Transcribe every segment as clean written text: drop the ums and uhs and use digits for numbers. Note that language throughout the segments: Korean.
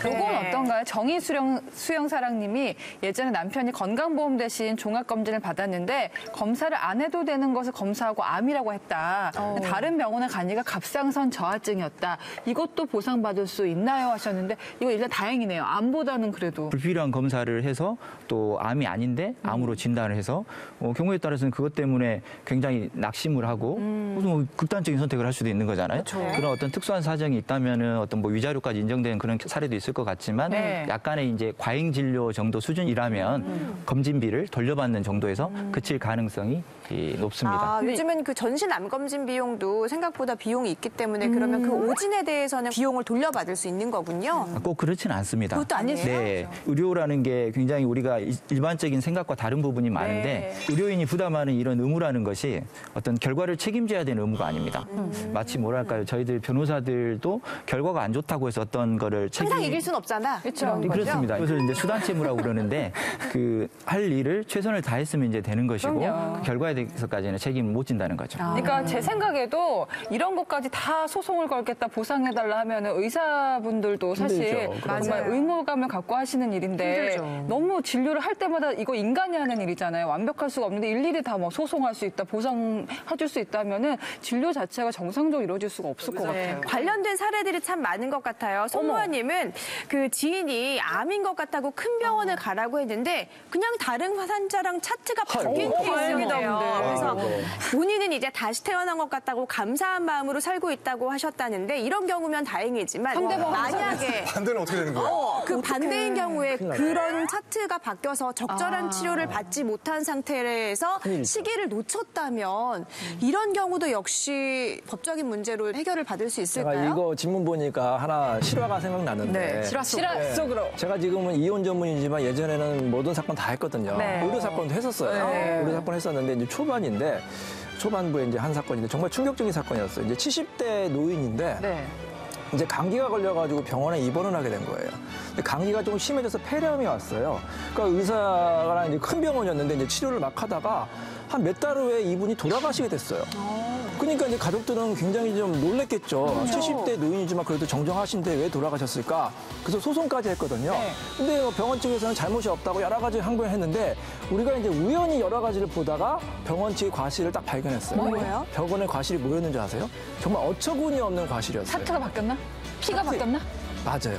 요건 어떤가요? 정의수영사랑님이 예전에 남편이 건강보험 대신 종합검진을 받았는데 검사를 안 해도 되는 것을 검사하고 암이라고 했다. 다른 병원에 가니까 갑상선 저하증이었다. 이것도 보상받을 수 있나요? 하셨는데 이거 일단 다행이네요. 암보다는 그래도. 불필요한 검사를 해서 또 암이 아닌데 암으로 진단을 해서 경우에 따라서는 그것 때문에 굉장히 낙심을 하고 무슨 뭐 극단적인 선택을 할 수도 있는 거잖아요. 그렇죠. 그런 어떤 특수한 사정이 있다면은 어떤 뭐 위자료까지 인정되는 그런 사례도 있을 것 같지만 약간의 이제 과잉 진료 정도 수준이라면 검진비를 돌려받는 정도에서 그칠 가능성이 높습니다. 요즘은 그 전신 암 검진 비용도 생각보다 비용이 있기 때문에 그러면 그 오진에 대해서는 비용을 돌려받을 수 있는 거군요. 꼭 그렇지는 않습니다. 그것도 아니에요? 네, 의료라는 게 굉장히 우리가 일반적인 생각과 다른 부분이 많은데 의료인이 부담하는 이런 의무라는 것이 어떤 결과를 책임져야 되는 의무가 아닙니다. 마치 뭐랄까요, 저희들 변호사들도 결과가 안 좋다고 해서 어떤 거를 항상 이길 수는 없잖아. 그렇죠. 그렇습니다. 그래서 이제 수단채무라고 그러는데 그 할 일을 최선을 다했으면 이제 되는 것이고 그 결과에 대해서까지는 책임을 못 진다는 거죠. 그러니까 제 생각에도 이런 것까지 다 소송을 걸겠다, 보상해달라 하면은 의사분들도 사실 정말 의무감을 갖고 하시는 일인데 힘들죠. 너무 진료를 할 때마다 이거 인간이 하는 일이잖아요. 완벽할 수가 없는데 일일이 다 뭐 소송할 수 있다, 보상해줄 수 있다면은 진료 자체가 정상적으로 이루어질 수가 없을 것 같아요. 관련된 사례들이 참 많은 것 같아요. 손모아님은 그 지인이 암인 것 같다고 큰 병원을 가라고 했는데 그냥 다른 환자랑 차트가 바뀐 케이스예요. 그래서 본인은 이제 다시 태어난 것 같다고 감사한 마음으로 살고 있다고 하셨다는데 이런 경우면 다행이지만 만약에 반대는 어떻게 되는 거예요? 그 반대인 경우에 그런 차트가 바뀌어서 적절한 치료를 받지 못한 상태에서 시기를 놓쳤다면 이런 경우도 역시 법적인 문제로 해결을 받을 수 있을까요? 제가 이거 질문 보니까 하나 실화가 생각나는데 실화 속으로. 제가 지금은 이혼 전문이지만 예전에는 모든 사건 다 했거든요. 의료 사건도 했었어요. 의료 사건 했었는데 이제 초반부에 이제 한 사건인데 정말 충격적인 사건이었어요. 이제 70대 노인인데 이제 감기가 걸려가지고 병원에 입원을 하게 된 거예요. 근데 감기가 좀 심해져서 폐렴이 왔어요. 그러니까 의사가 이제 큰 병원이었는데 이제 치료를 막 하다가 한 몇 달 후에 이분이 돌아가시게 됐어요. 그러니까 이제 가족들은 굉장히 좀 놀랬겠죠. 70대 노인이지만 그래도 정정하신데 왜 돌아가셨을까? 그래서 소송까지 했거든요. 근데 병원 측에서는 잘못이 없다고 여러 가지 항변을 했는데 우리가 이제 우연히 여러 가지를 보다가 병원 측의 과실을 딱 발견했어요. 뭐예요? 병원의 과실이 뭐였는지 아세요? 정말 어처구니 없는 과실이었어요. 차트가 바뀌었나? 피가 바뀌었나? 맞아요.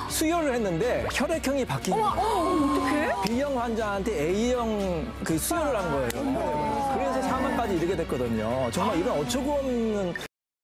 수혈을 했는데 혈액형이 바뀐 거예요. 어떡해? B형 환자한테 A형 그 수혈을 한 거예요. 그래서 사망까지 이르게 됐거든요. 정말 이건 어처구 없는